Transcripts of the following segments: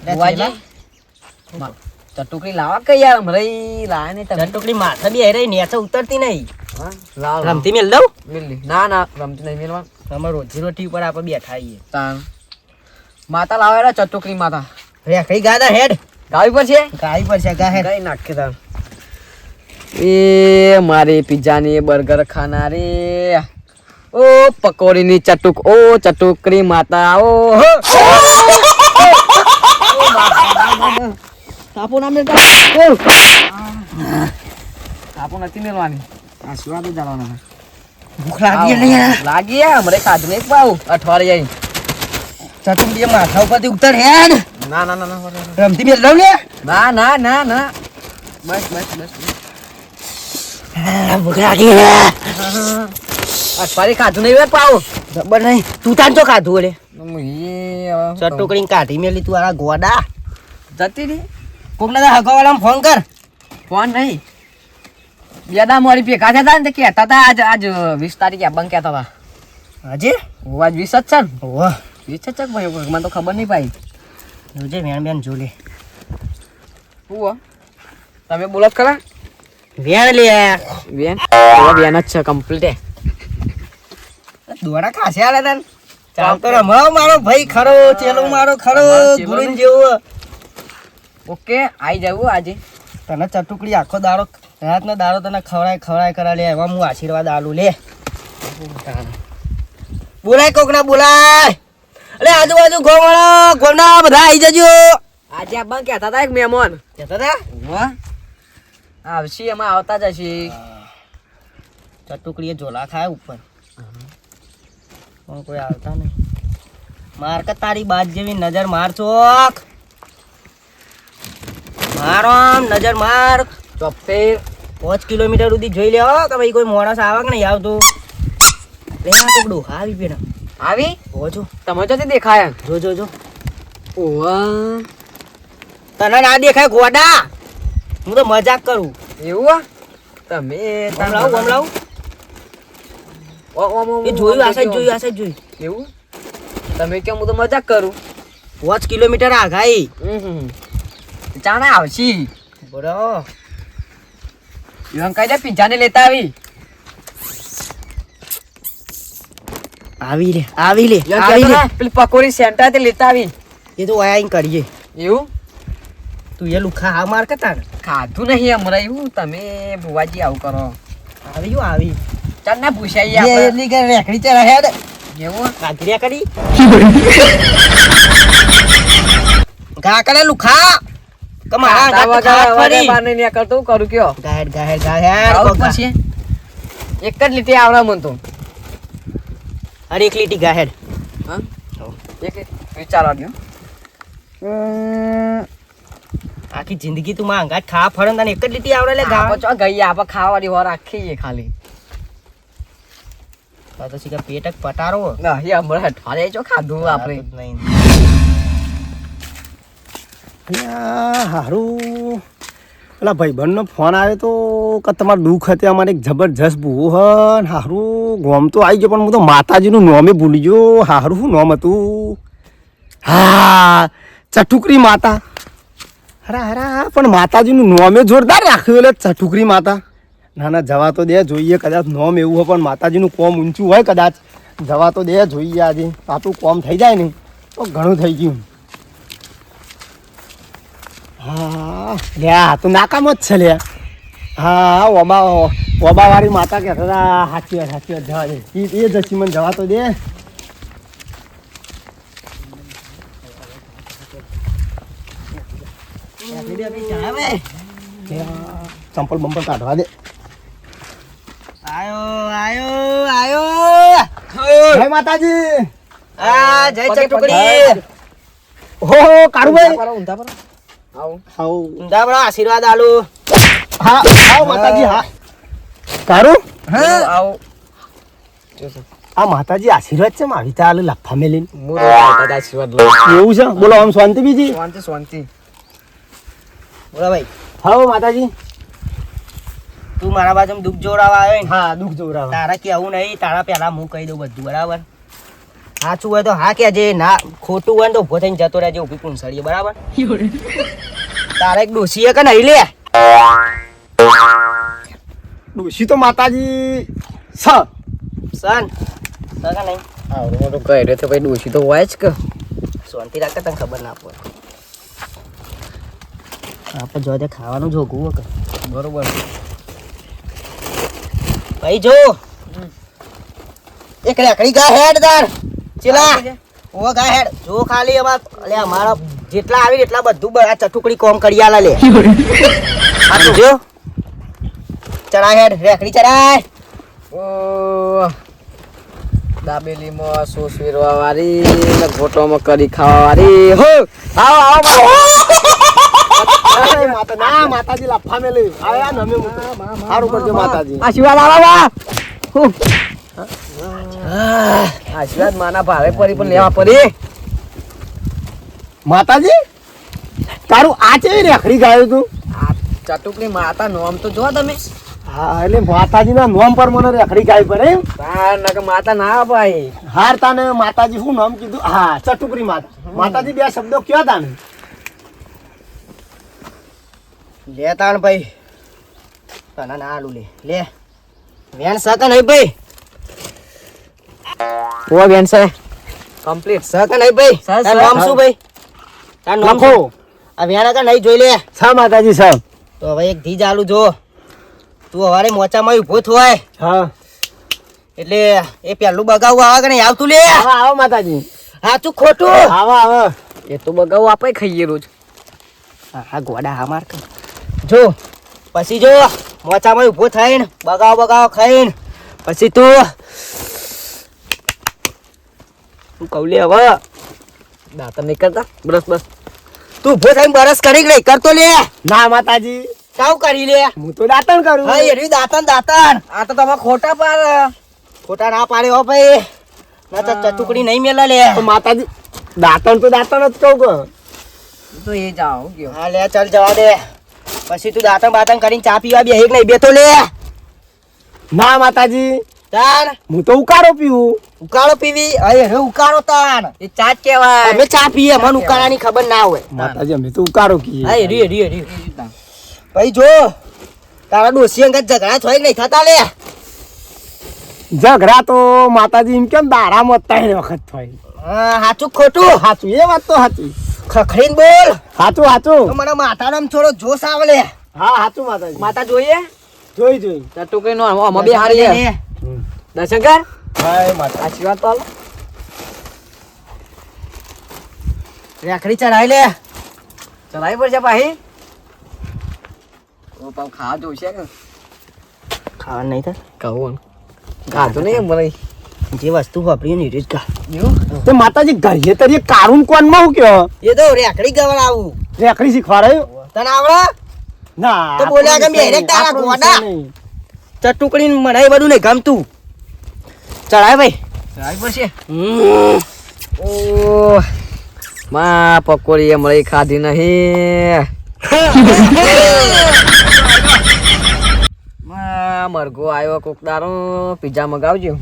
બુવાજી ચટુકડી લાવા કે યાર હમણાં લાયા નહીં તમે ચટુકડી માથે બી હે રહી નેચે ઉતરતી નહીં લાવ રમતી મેલ દઉં મિલની ના રમતી નહીં મેલવા અમારે રોજી રોટી ઉપર આપણે બેઠા આવીએ તાણ માતા લાવેલા ચટુકડી માતા રેખડી ગાદા હેડ ગાવી પર છે ગાઈ પર છે ગા હેડ કઈ નાખી તાણ એ મારી પિઝા ની બર્ગર ખાનારી ઓ પકોડી ની ચટુકડી માતા ઓ તાપો ના મેલતા તાપો નથી મેલવાની આ સુવા તો જવાના ભૂખ લાગી એટલે લાગી હમરે ખાધું નહીં પાવ અઠવાડિયે ચટુકડી માથા ઉપરથી ઉતર હેડ ના રમતી મેલ દઉં ને ના બસ ભૂખ લાગી અઠવાડિયે ખાધું નહીં પાવ જબર નહીં તું તાન તો ખાધું અરે એ ચટુકડી કાઢી મેલી તું આ ગોડા જતી રહી કોકના હગાવાળામાં ફોન કર ફોન નહીં બેડા મારી ભેગા થયા ને કહેતા હતા આજ 20 તારીખે બંધ કહેતા હતા હજી આજ 20 જ છે ને વાહ 20 જ છે ભાઈ મને તો ખબર નહીં ભાઈ જોજે બેન જોલે હું તમે બોલો ખરા વેણ લે બેન જ છે કમ્પ્લીટ દોડા ખાસે આલે તન ચાલ તો રમાવ મારો ભાઈ ખરો ચેલો મારો ખરો ગુલીન જેવો ઓકે આઈ જવું આજે તને ચટુકડી આખો દાડો રાતનો દાડો તને ખવડાય કરા લે એમાં હું આશીર્વાદ આલું લે બોલાય કોકના બોલાય અલે આજુબાજુ ગોમના બધા આવી જજો આજે આ બંધ કહેતા હતા એક મહેમાન કહેતા હતા વાહ આવશી એમાં આવતા જ હશે ચટુકડીએ ઝોલા ખાય ઉપર કોઈ આવતા નહીં માર કે તારી બાદ જેવી નજર માર ચોક મારો આમ નજર માર ચોપ્પેર 5 કિલોમીટર સુધી જોઈ લેવો કે ભાઈ કોઈ માણસ આવે કે નહીં આવતું લેવા ટુકડું આવી પેલા આવી ઓજો તમે તો દેખાયા જો ઓવા તને ના દેખાય ગોડા હું તો મજાક કરું એવું તમે હમલાવું એ જોયું આ સાઈડ જોયું એવું તમે કેમ હું તો મજાક કરું 5 કિલોમીટર આગાઈ ચાણા આવશી બરો એવું કહી દે પિઝાને લેતા આવી લે પેલી પકોડી સેન્ટર તે લેતા આવી એ તો આયા કરીએ એવું તું એ લુખા હા માર કતા ખાધું નહીં હમણાં એવું તમે ભુવાજી આવું કરો આવી ચાલ ના પૂછાઈએ આપણે એટલી કે રેખડી ચરા હેડ એવું કાધરિયા કરી ગા કરે લુખા કમા બાને ને કરતો કરું કયો ગાહેડ પછી એક જ લીટી આવડે મન તો અરે એક લીટી ગાહેડ હા એક વિચારવા દો આખી જિંદગી તું માં અંગાત ખા ફરન તને એક જ લીટી આવડે લે ગા ચો ગઈ આપણે ખાવાની વાર રાખીએ ખાલી તો સીધા પેટક પટારો ના હે હમણાં અઠવાડિયે જો ખાધું આપણે હારું પેલા ભાઈબંધનો ફોન આવ્યો તો કે તમારું દુઃખ હતી અમારે એક જબરજસ્ત ભૂવો હન હારું ગોમ તો આવી ગયો પણ હું તો માતાજીનું નોમે ભૂલી ગયો હારું શું નોમ હતું હા ચટુકરી માતા હરા પણ માતાજીનું નોમે જોરદાર રાખ્યું એટલે ચટુકરી માતા ના જવા તો દે જોઈએ કદાચ નોમ એવું હોય પણ માતાજીનું કોમ ઊંચું હોય કદાચ જવા તો દે જોઈએ આજે આપણું કોમ થઈ જાય ને તો ઘણું થઈ ગયું હા લ્યા તું નાકામ જ છે લ્યા હા ઓબાવાળી માતા કહેતા હતા સાચી વાત જવા દે એ જશી મને જવા તો દે ચંપલ બંપલ કાઢવા દે આયો જય માતાજી આ જય ચટુકડી હો કારુભાઈ ઊંધા પર આવો ઊંધા બડા આશીર્વાદ આલુ હા આવો માતાજી હા કારુ હા આવો આ માતાજી આશીર્વાદ છે મારી ચાલ લફા મેલીને આશીર્વાદ એવું છે બોલો આમ શાંતિ બીજી શાંતિ બોલા ભાઈ હા માતાજી તું મારા બાજુ દુઃખ જોડાવા આવ્યો ને હા દુઃખ જોરાવા તારા કેવું નહીં તારા પહેલા હું કહી દઉં બધું બરાબર સાચું હોય તો હા કહેજે, ના ખોટું હોય ને તો ઉભો થઈને જતો રહેજે ઊભી પૂંછડીએ, બરાબર? તારે એક ડોસીએ કે નહીં લે? ડોશી તો માતાજી સન સન કે નહીં? આવડો મોટો કર્યો તો ભાઈ ડોશી તો હોય જ કે. શાંતિ રાખે, તને ખબર ના પડે. આપણે જો તે ખાવાનું જોગવું કે બરોબર. ભાઈ જો એક રેકડી ગા હેડ તાર ચેલા ઓ ગા હેડ જો ખાલી અલે અમારા જેટલા આવી એટલા બધું બરા ચટુકડી કોમ કરી આલા લે. આ તું જો ચડા હેડ રેકડી ચડાય. ઓ દાબેલીમાં સોસ વેરવા વાળી ને ગોટોમાં કરી ખાવા વાળી. હો આવો આવો ના માતાજી લાફા મેલે આયા નમે સારું કરજો માતાજી. આશીર્વાદ આવા આશીર્વાદ માના ભાવે પડી પણ લેવા પડી. માતાજી તારું આ ચેવી રેખડી ગાયું તું? આ ચટુકડી માતા નોમ તો જો તમે. હા એટલે માતાજી ના નામ પર મને રેખડી ગાવી પડે એમ? તાર નક માતા ના ભાઈ. હાર તાને માતાજી શું નામ કીધું? હા ચટુકડી માતા. માતાજી બે શબ્દો કયો તાને? લે તાણ ભાઈ તને ના આલું લે વેન સક નહીં ભાઈ? ઓ બેન છે કમ્પ્લીટ સક નહીં ભાઈ? તાર નામ શું ભાઈ? તાર નામ લખો. શું? આ વેન કે નહીં જોઈ લે સા માતાજી સા. તો હવે એક ધીજ આલુ જો તું હવારે મોચામાં ઊભો થોય હા એટલે એ પેલું બગાવું આવે કે નહીં આવતું લે? આવો આવો માતાજી. સાચું ખોટું? આવો આવો. એ તો બગાવ આપણે ખાઈએ રોજ. હા ગોડા હા માર જો પછી જો મોચામાં ઊભો થઈને બગાવ ખાઈને પછી તું કહું લે હવે દાંતણ નહીં કરતા બ્રશ બસ. તું ઊભો થઈને બરસ કરી નહીં કરતો લે? ના માતાજી કાવ કરી લે? હું તો દાતણ કરું. હા એરી દાતન આ તો તમે ખોટા પાર. ખોટા ના પાડે હો ભાઈ ના તો ચટુકડી નહીં મેલા લે. તો માતાજી દાતણ તો દાતણ જ કહું કે. તો એ જાઓ ગયો. હા લે ચાલ જવા દે પછી તું દાતણ બાતણ કરીને ચા પીવા બે નહીં બેતો લે. ના માતાજી તાર હું તો ઉકાળો પીવું. ઉકાળો પીવી? અરે રે ઉકાળો તાર એ ચા જ કહેવાય. અમે ચા પીએ મને ઉકાળાની ખબર ના હોય. માતાજી અમે તો ઉકાળો કીએ. હા એરી એરી એરી ભાઈ જો તારા ડોસી અંગત ઝઘડા થોય નહીં થતા લે. ઝઘડા તો માતાજી એમ કેમ દાડામાં 3 વખત થાય. હા સાચું ખોટું? સાચું એ વાત તો સાચી. ખખડીને બોલ સાચું સાચું. તો મને માથાનો થોડો જોશ આવે લે. હા સાચું માતાજી. માતા જોઈએ જોઈ ચટુકડી નો આમાં બે હારી છે. દર્શન કર. હાય માતા. આશીર્વાદ તો આલો. રેખડી ચડાઈ લે. ચલાવી પડશે પાહી. ઓ પાવ ખાવા જોઈશે કે ખાવાનું નહીં થાય કહું ખાધું નહીં મને. જે વસ્તુ વાપરી ને એ જ ખા. તે માતાજી ઘરે તરીએ કારું કોણ માં હું કયો એ તો રેખડી ગવડાવું રેખડી શીખવાડાયું? તને આવડે? ના તો બોલ્યા કે મેરે તારા આપણો ગોડા. વિષય નહીં. ચટુકડી મને એ બધું નહીં ગમતું. ચડાય ભાઈ. ચલાવી પડશે. હમ. ઓ માં પકોડી મળી ખાધી નહીં. માં મરઘો આવ્યો કોક દારો પીઝા મગાવજો.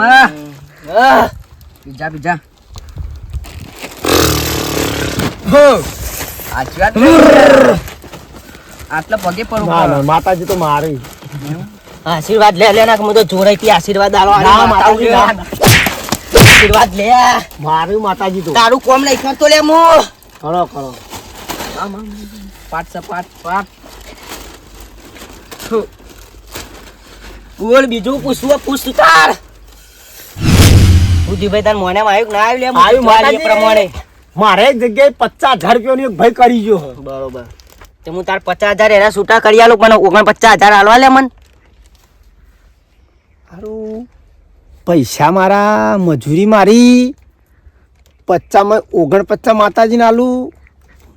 માં આહ. પીઝા આટલા પગે ના ના પડું. માતાજી તો મારી. આશીર્વાદ લે લે ના કે હું તો જોરાઈથી આશીર્વાદ આલો ના, માતાજી, ના. આશીર્વાદ લે. માર્યું માતાજી તો. તારું કોમ નહીં કરતો લે હું. કરો કરો. પાટ છે પાટ. બોલ બીજું પૂછવું પૂછ તું તાર. બુદ્ધિભાઈ તાર મોઢામાં આવ્યું કે ના આવ્યું લે? આવ્યું માતાજી. પ્રમાણે મારે એક જગ્યાએ 50,000 રૂપિયાનો એક ભાઈ કરી ગયો. બરોબર. તો હું તાર 50,000 એના છૂટા કરી આલું મને 49,000 હાલવા લે મન. હારું પૈસા મારા મજૂરી મારી 50 49 માતાજીને આલું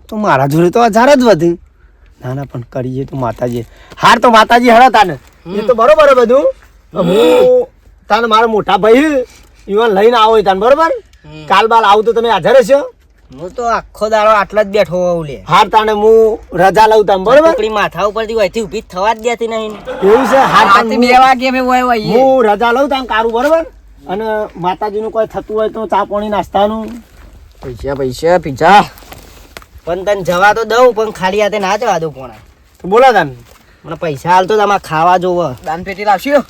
તો મારા જોડે તો 1000 જ વધે. ના ના પણ કરીએ તો માતાજી. હાર તો માતાજી હળા તાને એ તો બરોબર બધું. હું તાને મારા મોટા ભાઈ ઈવન લઈને આવો તાને બરોબર. કાલ બાલ આવું તો તમે હાજર હશો? હું તો આખો દાડો આટલા જ બેઠો હોઉં લે. હાર તાને હું રજા લઉં તમે બરોબર. ટુકડી માથા ઉપરથી હોયથી ઊભી થવા જ દેતી નહીં. એવું છે હાર તાને રાતે 2 વાગે મેં હોય હું રજા લઉં તાને કારું બરોબર. અને માતાજીનું કોઈ થતું હોય તો ચા પાણી નાસ્તાનું પૈસા પૈસા પીઝા પણ તને જવા તો દઉં પણ ખાલી હાથે ના જવા દઉં કોણા તો બોલો તાન મને પૈસા હાલ તો તમારે ખાવા જોવો દાન પેટી લાવશો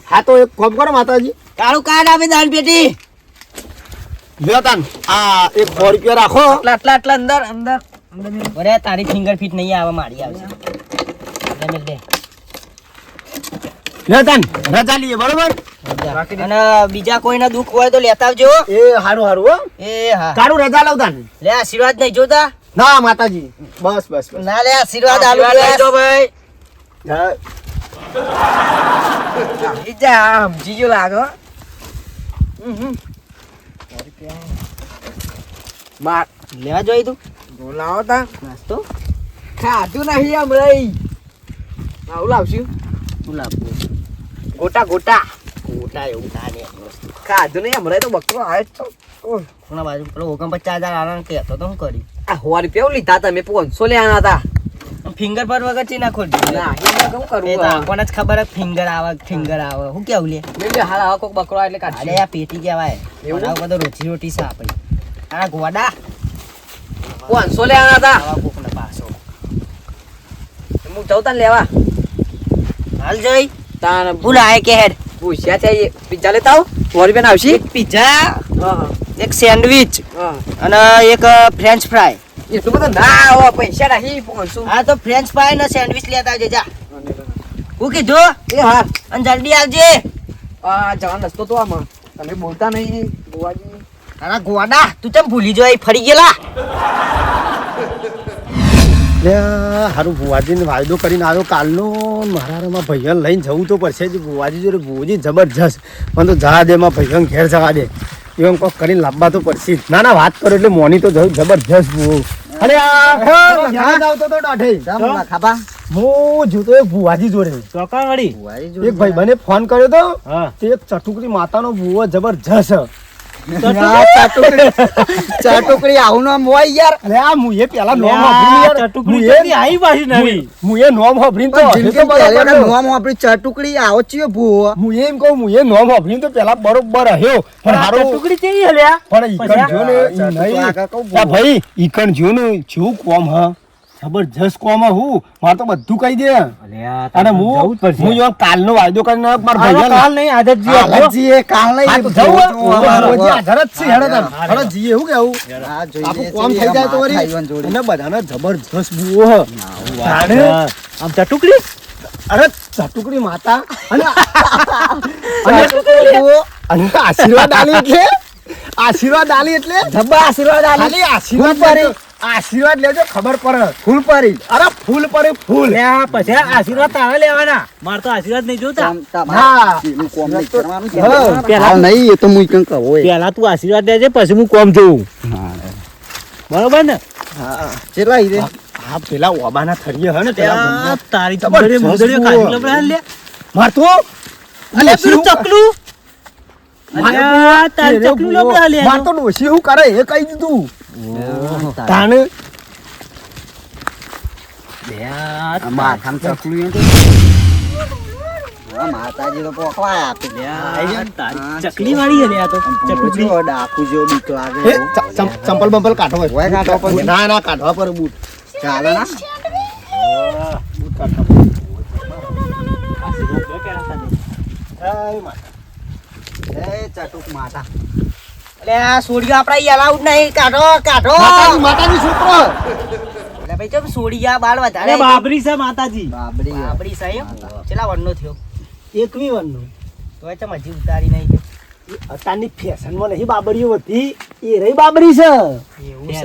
હા તો એક કોમ કરો માતાજી તારું કાર્ડ આપે દાન પેટી લ્યો તાન આ એક 100 રૂપિયા રાખો આટલા અંદર અંદર અરે તારી ફિંગર ફિટ નહીં આવે મારી આવશે એટલે મેલ દે લ્યો તાન રજા લઈએ બરોબર અને બીજા કોઈના દુઃખ હોય તો લેતા આવજો એ હારું હારું હો એ હા કારું રજા લઉં તાન લે આશીર્વાદ નહીં જોતા ના માતાજી બસ બસ બસ ના લે આશીર્વાદ આલુ જો ભાઈ જય. પીઝા સમજી લાગો બાર લેવા જોઈ તું બોલાવો તા નાસ્તો ખાધું નહીં હમણાં આવું લાવશું તું લાવવું ગોટા ગોટા ખોટા એવું ના લે વસ્તુ ખાધું નહીં હમણાં તો બકરો આવે તો ઓહ. કોના બાજુ પેલો 49,000 આના કહેતો તો હું કરી આ 100 રૂપિયા લીધા તમે 500 લેવાના હતા ફિંગર પર વગર ચી ના ખોલી ના એ કેમ કરવું એ તો આપણને જ ખબર હે ફિંગર આવે હું કેવું લે મેં હાલ આવા કોક બકરો આવે એટલે અરે કાઢી આ પેટી કહેવાય એવું? એવું બધો રોજી રોટી છે આપણી આ ગોડા 500 લેવાના હતા આવા કોકને પાછો હું જઉં તાન લેવા હાલ જઈ તાન ભૂલ આય કે હેડ પૂછ્યા છે પિઝા લેતા આવો 100 રૂપિયા આવશે એક પિઝા હા એક સેન્ડવિચ હા અને એક ફ્રેન્ચ ફ્રાય એટલું બધું ના આવો પૈસા નહીં 500 હા તો ફ્રેન્ચ ફ્રાય ને સેન્ડવિચ લેતા આવજે જા હું કીધું એ હા અને જલ્દી આવજે આ જવાનો રસ્તો તો આમાં તમે બોલતા નહીં બુવાજી તારા ગોડા તું ચમ ભૂલી જોઈ ફરી ગયેલા લે હારું ભુવાજીને વાયદો કરીને આવ્યો કાલનો મારામાં ભૈયા લઈને જવું તો પડશે જ ભુવાજી જોડે ભુવાજી જબરજસ્ત પણ તો જવા દે માં ભૈયા ઘેર જવા દે એવું કોક કરીને લાવવા તો પડશે જ. ના ના વાત કરો એટલે મોની તો જબરજસ્ત ભૂવો અરે આવતો તો દાઢે ખાબા હું જોતો એક ભુવાજી જોડે ચોકણ વળી એક ભાઈ મને ફોન કર્યો તો તે એક ચટુકડી માતાનો ભૂવો જબરજસ્ત ચાટુકડી આવું નામ હોય યાર અરે આ મુએ પેલા નોમ વાપરીને યાર ચટુકડી આવી પાછી નવી મુએ નોમ વાપરીને તો આપણી ચાટુકડી આવો ચિયો ભૂવો હું એમ કહું મુએ નોમ વાપરીને તો પેલા બરોબર હ્યો પણ હારું ટુકડી કેવી હલ્યા પણ ઈકણ જો ને ઈ નહીં આ ભાઈ ઈકણ જો ને જેવું કોમ હ જબરજસ્ત કોમ હું મારે તો બધું કહી દે અને હું જો કાલનો વાયદો કરીને માર ભાઈ કાલ નહીં આદતજી કાલ હા તો જવું હાજર જ છે હેડો તને હેડો જીએ હું કેવું આપણું કોમ થઈ જાય તો વળી અને બધાને જબરજસ્ત બુઓ હ આમ ટુકડી અરે ચટુકડી માતા અને અને આશીર્વાદ આલી એટલે આશીર્વાદ આલી એટલે ધબ્બા આશીર્વાદ ખાલી આશીર્વાદ લેજો ખબર પડે ફૂલ પરી અરે ફૂલ પરી ફૂલ પછી આશીર્વાદ તારે લેવાના મારે તો આશીર્વાદ નહીં જોતા હા પેલા નહીં એ તો મુઈ કંક હોય પેલા તું આશીર્વાદ લેજે પછી હું કોમ જોઉં બરોબર ને કેટલા ઈ હા પેલા ઓબાના થરીએ હે ને પેલા તારી જબરજસ્ત મુદડીઓ બુઓ. કાઢી લબડા લે માર તો અલે પેલું ચકલું અલ્યા તારી ચકલું લબડા લે માર તો ડોશી હું કરે એ કહી દીધું તાણ માથામાં ચકલું માતાજી તો પોખવાય આપી ચકલી વાળી હે આ તો ચકલી ડાકુ જેવો બીક લાગે એ ચંપલ બંપલ કાઢો હોય હોય કાઢવા પર ના ના કાઢવા પર બૂટ ચાલે ના બૂટ કાઢવા એ ચટુક માતા અલે આ સોડિયો આપડા ઈ અલાઉડ નહીં કાઢો કાઢો માતાજી છોકરો એટલે ભાઈ ચમ સોડિયા બાળ વધારે બાબરી છે માતાજી બાબરી બાબરી સાહેબ ચેલા વનનો થયો 21 વર્ષનો તોય ચમ હજી ઉતારી નહીં અત્યારની ફેશનમાં નહીં બાબરીઓ હતી એ રહી બાબરી છે એવું છે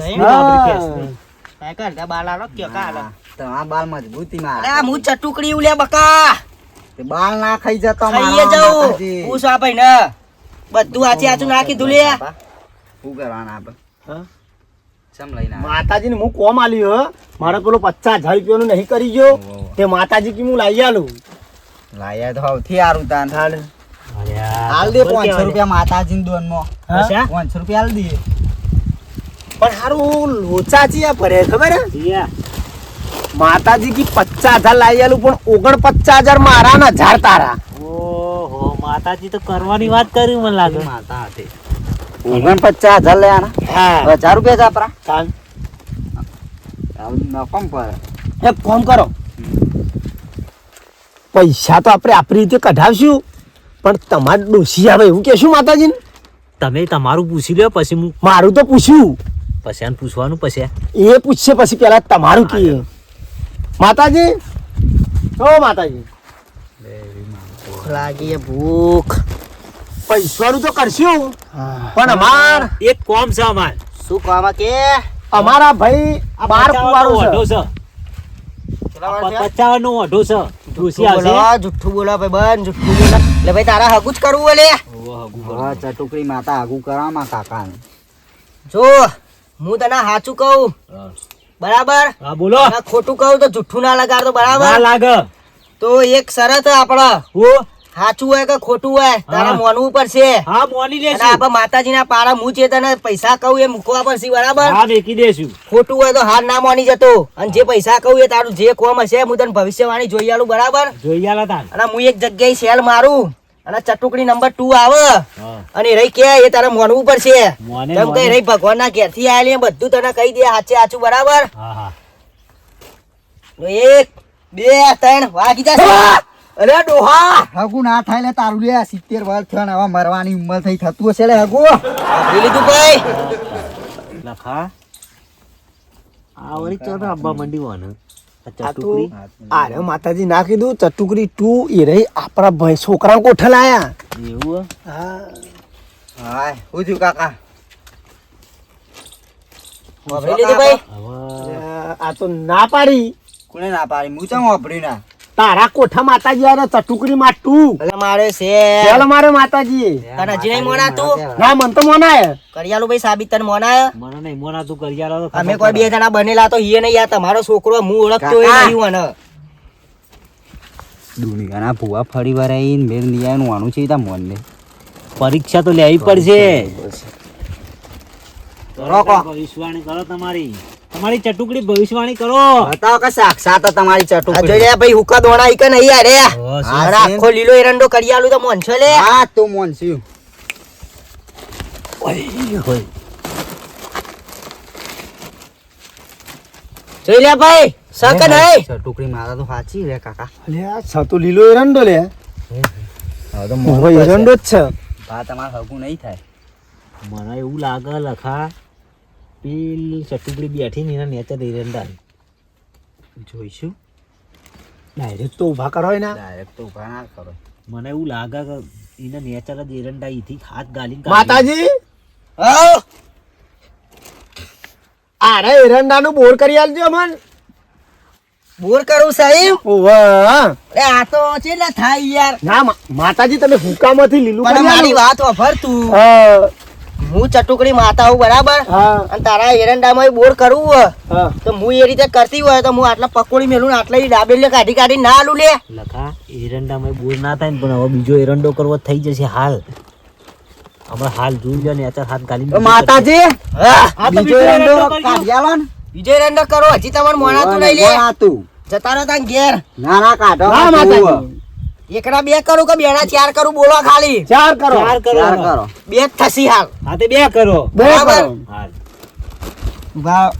કાય કરતા બાલાનો ક્યો કાલા તમારા બાલ મજબૂતી માં અલે આ હું ચટુકડી ઉલે બકા તે બાલ ના ખાઈ જતો ખાઈએ જાઉં પૂછ આ ભાઈ ને બધું આચી આચું નાખી દુલે શું કરવાના આપણે હા? ચમ લઈને માતાજીને હું કોમ આલ્યો હો મારે પેલો 50,000 રૂપિયાનું નહીં કરી ગયો તે માતાજી કી હું લાવી આલું લાયા તો સૌથી સારું તાન હાલ હાલ દે 500 રૂપિયા માતાજી દોન માં હા? 500 રૂપિયા હાલ દે પણ હારું લોચા છે આ ભરે ખબર હે માતાજી કી 50,000 લાવી આલું પણ 49,000 મારા ને 1000 તારા ઓહો માતાજી તો કરવાની વાત કરી મને લાગે. માતા હતી 49,000 લે આના હા 1000 રૂપિયા જાપરા તાન નફમ પર એક કામ કરો, પૈસા તો આપણે આપણી રીતે કઢાવશું, પણ તમારે ડોસી આવે એવું કહેશું માતાજીને. તમે તમારું પૂછી લ્યો પછી હું મારું તો પૂછ્યું, પછી આને પૂછવાનું પછી. એ પૂછશે પછી પેલા તમારું કહીએ. માતાજી, ઓ માતાજી, ભૂખ લાગી ભૂખ. પૈસાનું તો કરશું, પણ એક કોમ છે અમાર શું કામ કે અમારા ભાઈ આ 12 કુવારો ઓઢો છે. છે 55 નો ઓઢો છે. ડોસી આવશે. જુઠ્ઠું બોલો ભાઈ બંધ જુઠ્ઠું બોલો. એટલે ભાઈ તારા હગું જ કરવું ઓલે. ચટુકડી માતા આગુ કરાવમાં કાકા જો હું તને સાચું કહું બરાબર, હા બોલો. અને ખોટું કહું તો જુઠ્ઠું ના લગાડતો ના બરાબર. લાગે. તો એક શરત આપડે હું સાચું હોય કે ખોટું હોય તારે હા. માનવું પડશે. હા મોની અને લેશું. આપણે માતાજીના પારા હું જે તને પૈસા કહું એ મૂકવા પડશે બરાબર. હા મેકી દેશું. ખોટું હોય તો હાર ના માની જતો, અને જે પૈસા કહું એ તારું જે કોમ હશે હું તને ભવિષ્યવાણી જોઈ આલું બરાબર. જોઈ આલા તાન. અને હું એક જગ્યાએ સેલ મારું અને ચટુકડી નંબર 2 આવે હા. અને રહી કે એ તારે માનવું પડશે. મોને તેમ કઈ મોને. રહી ભગવાનના ઘેરથી આયેલી એમ બધું તને કહી દે સાચે સાચું બરાબર. હા હા 1 2 3 વાગી જશે. અરે ડોહા, હગુ ના થાય લે તારું લે 70 વર્ષ થયા ને હવે મરવાની ઉંમર થઈ થતું હશે લે હગુ આપી લીધું ભાઈ. લખા આ વળી ચોથા અબ્બા મંડી વાને. આ આ તો ચટુકડી. આરે માતાજી ના કીધું ચટુકડી 2 એ રહી આપણા ભાઈ છોકરા કોઠે લાયા. એવું હે? હાય હું થયું કાકા આપી લીધું ભાઈ. હવે આ તો ના પાડી, કોને ના પાડી હું ચમ વાપરી ના તારા કોઠા માતાજી આરે ચટુકડી માં 2 એટલે મારે છે ચાલ મારે માતાજી. તને હજી નહીં મોનાતું? ના મન તો મનાય. કરિયાલું ભાઈ સાબિત તને મોનાય. મને નહીં મોના તું કરી આલો તો અમે ખબર કોઈ પડે. 2 જણા બનેલા તો હિયે નહીં યાર તમારો છોકરો હું ઓળખતો એ કાકા. નહીં અને દુનિયાના ભૂવા ફરી વાર આવીને બેન દિયાનું આનું છે તા મોન ને પરીક્ષા તો લેવી પડશે. રોકો. ભવિષ્યવાણી કરો તમારી તમારી ચટુકડી ભવિષ્યવાણી કરો. બતાવો કે સાક્ષાત તમારી આ ચટુકડી જોઈ લે ભાઈ હુકા દોણા ઈ કે નહીં યાર રે. હા, અને આખો લીલો એરંડો કરિયાલું તો મોન છે લે. હા તું મોન છું જોઈ લે ભાઈ સક નહીં. ચટુકડી મારા તો સાચી રે કાકા અલે આ છતો લીલો એરંડો લે. હવે તો મોરો એરંડો જ છે. બા તમારે હગું નહીં થાય મને એવું લાગે લખા પેલી ચટુકડી બેઠી ને એના નેચર એરંડા. જોઈશું ડાયરેક્ટ તો ઊભા કરો ને. ડાયરેક્ટ તો ઉભા ના કરો મને એવું લાગે કે એના નેચર જ એરંડા ઈથી હાથ ગાલીને માતાજી, આવ. આરે એરંડાનું બોર કરી આલજો મન. બોર કરું સાહેબ. ઓવા એ આ તો છે ને થાય યાર. ના માતાજી તમે હુકામાંથી લીલું પણ કરી મારી આલો. વાત વાપર તું. હા, હું ચટુકડી માતા હું બરાબર, હા, અને તારા એરંડામાં બોર કરવું હોય હા. તો હું એ રીતે કરતી હોય તો હું આટલા પકોડી મેલું ને આટલા ડાબેલી કાઢી કાઢી ના આલું લે. લખા એરંડામાં બોર ના થાય ને પણ હવે બીજો એરંડો કરવો થઈ જશે હાલ. હવે હાલ જોઈ લો નેચર હાથ ગાલીને માતાજી હા આ તો બીજો બીજો એરંડો એરંડો કરી કાઢી આલો ને બીજો એરંડો કરો હજી તમારે મોણાતું નહીં લે. મોણાતું. જતા રહો તાન ઘેર. ના ના કાઢો ના માતાજી, એકડા 2 કરું કે 2 ના 4 કરું બોલો ખાલી. 4 કરો. ચાર કરો ચાર હવે. કરો 2 જ થશી હાલ. હા તે 2 કરો. બે બરાબર. કરો. હાલ વાહ.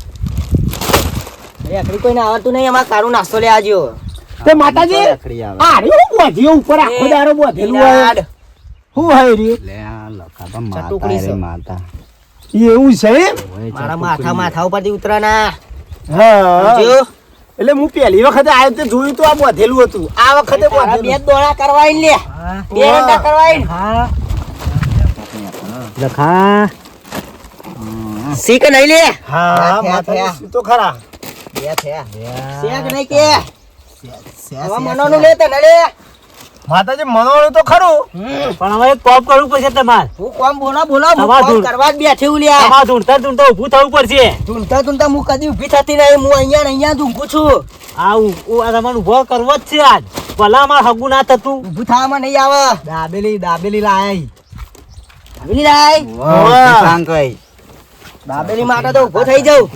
અરે આખરી કોઈને આવડતું નહીં એમાં કારું નાસ્તો લે આજો. તે માતાજી, રખડી આવે આરે હું બોધ્યો ઉપર આખો દારો બોધેલું હોય. ઈનાડ. હું હોય રે? લે આ લખા તો ચટુકડી માતા રે છે. માતા એવું છે એમ? ઓય મારા ચટુકડી. માથા ઉપરથી ઉતરાના. હા. જો એટલે હું પહેલી વખતે આવ્યો તે જોયું તો આ બોધેલું હતું. આ વખતે તારા 2 બોધેલું. દોડા કરવાઈ લે. 2 રંડા કરવાઈ. હા લખા શીખ નહીં લે. હા, થયા, માતાજી થયા. શું તો ખરા. 2 થયા. શેક નહીં કે. હવે મનોનું લે તને લે. માતાજી મનોળું તો ખરું. પણ હવે એક કોમ કરવું પડશે તમારે. હું કોમ બોલો હું તમાર કોમ ધૂળ. કરવા જ બેઠી હું લ્યા. તમારે ઢૂંઢતા ઢૂંઢતા ઊભું થવું પડશે. ઢૂંઢતા હું કદી ઊભી થતી નહીં. હું અહીંયા ને અહીંયા જ ઊંઘું છું. આ તમારે ઊભો કરવો જ છે આજ. ભલા અમારે હગું ના થતું. ઊભું થવામાં નહીં આવે. દાબેલી લાય આવી લાય. વાહ. કાંક કઈ દાબેલી માટે તો ઊભો થઈ જાઉં.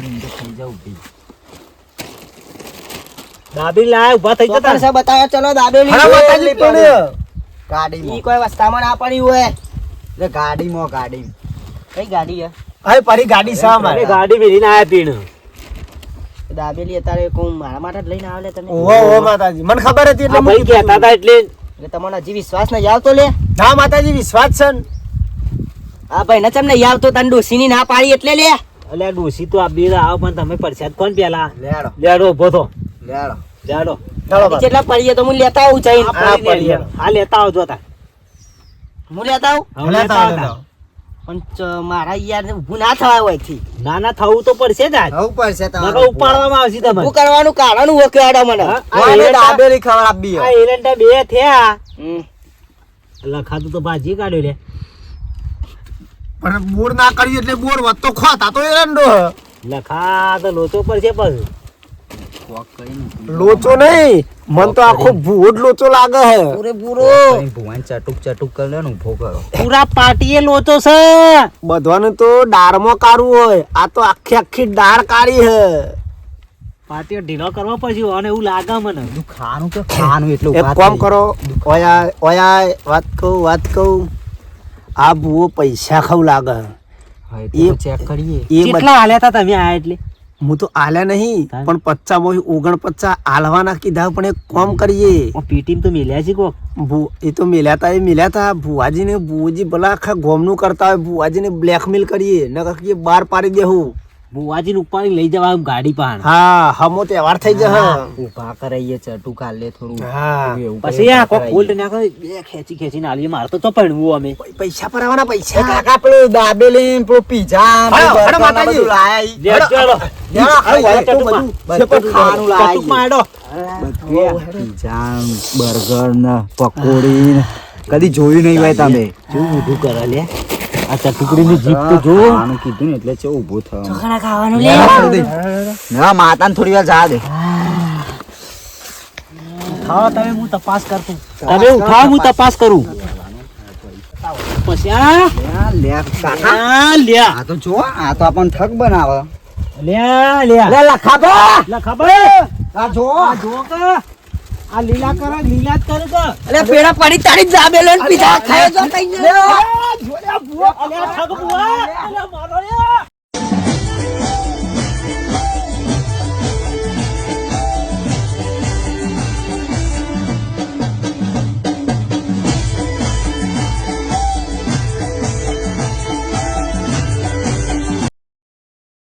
દાબી લાય ઊભા થઈ જતા ચોક્કસ બતાવો ચલો દાબેલી. ખરા માતાજી તોડે. ઈ કોઈ વસ્તામાં ના પડી હોય ગાડીમાં કઈ ગાડી હે હવે પરી ગાડી છે અમે અમારે ગાડી મેલીને આયા પીણ દાબેલી અત્યારે કોઈ મારા માટે જ લઈને આવે તમે ઓહો માતાજી મને ખબર હતી એટલે આ ભાઈ મૂકી કહેતા હતા એટલે એટલે તમને હજી વિશ્વાસ નહીં આવતો લે ના માતાજી વિશ્વાસ છે ને. આ ભાઈ ને ચમ નહીં આવતો તને ડોસીની ના પાડી એટલે લે અલ્યા ડોસી તો આપી આવો પણ તમે પરસાદ કોણ પેલા લેડો લેડો ઉભો થો લેડો લેડો ચાલો બસ. કેટલા પડીએ તો હું લેતા આવું જઈને આ પડી લે. આ લેતા આવજો તા હું લેતા આવું હવે લેતા આવતા. પણ મારા યાર ઊભું ના થવાય હોય થી ના ના થવું તો પડશે જ આજ આવું પડશે નકર ઉપાડવામાં આવશે તમને હું કરવાનું કારણ હું કહેવાડો મને હા? આ તમારે એરંડા- દાબેલી ખબર આપી આ એરંડા બે થયા હમ. લખાતું તો ભાજી કાઢ્યો લે પણ બોર ના કર્યું એટલે બોર વધતો ખોતા તો એરંડો હે. લખા તો લોચો પડશે પછી લોચો નહીં મન તો આખો ભૂડ લોચો લાગે હે પૂરેપૂરો ભુવન ચટુક કરી લે ને ઉભો કરો પૂરા પાટીએ લોચો છે બધાને તો દાળમાં કાઢવું હોય આ તો આખી આખી દાળ કાઢી હે પાટીઓ ઢીલો કરવો પડશે અને એવું લાગે મને ખાવાનું કે ખાવાનું એટલું એક કામ કરો ઓયા ઓયા વાત કહું આ ભૂવો પૈસા ખાવ લાગે એ- ચેક કરીએ એ કેટલા હાલ્યા હતા તમે આયા એટલે હું તો આલ્યા નહીં હા? પણ 50 49 આલવાના કીધા પણ એક કામ કરીએ પીટીમ તો મેલ્યા છે કોક એ તો મિલ્યા તા ભુવાજીને ભુવાજી ભલા આખા ગોમનું કરતા હોય ભુવાજીને બ્લેકમેલ કરીએ નકર કે બાર પાડી દેવું બુવાજી ઉપાડી લઈ જવા ગાડી પાણ હા હમો તહેવાર થઈ જશે ઉભા કરાઈએ ચટુ કાલે થોડું હા એવું પછી આ કોક બોલ્ટ નાખો બે ખેંચી આલીએ મારે તો પડવું અમે પૈસા પર આવવાના પૈસા કાકા પેલું દાબેલી પેલું પીઝા હાલો, હાલો માતાજી. લે ચાલો ખાવાનું ચટુકમાં હેડો. પીઝા બર્ગર ને પકોડી ને કદી જોયું નહીં હોય તમે શું ઊભું કરે લે આ ચટુકડીની જીભ તો જો ખાવાનું કીધું ને એટલે ચો ઊભો થયો ચોખાના ખાવાનું લે ના માતાને થોડી વાર જા દે ખાવા તમે હું તપાસ કરતું તમે ઉઠાવો હું તપાસ કરું પછી લે કાકા આ લ્યા આ તો જો આ તો આપણને ઠગ બનાવે લ્યા લ્યા લખાબા ખબર આ જો આ જો કે આ લીલા કરે લીલા જ કરે કે અરે પેડા પડી તારી જ દાબેલો ને પીધા ખાયો જો તઈ અલ્યા ઠગ બુઆ અલ્યા મારો રે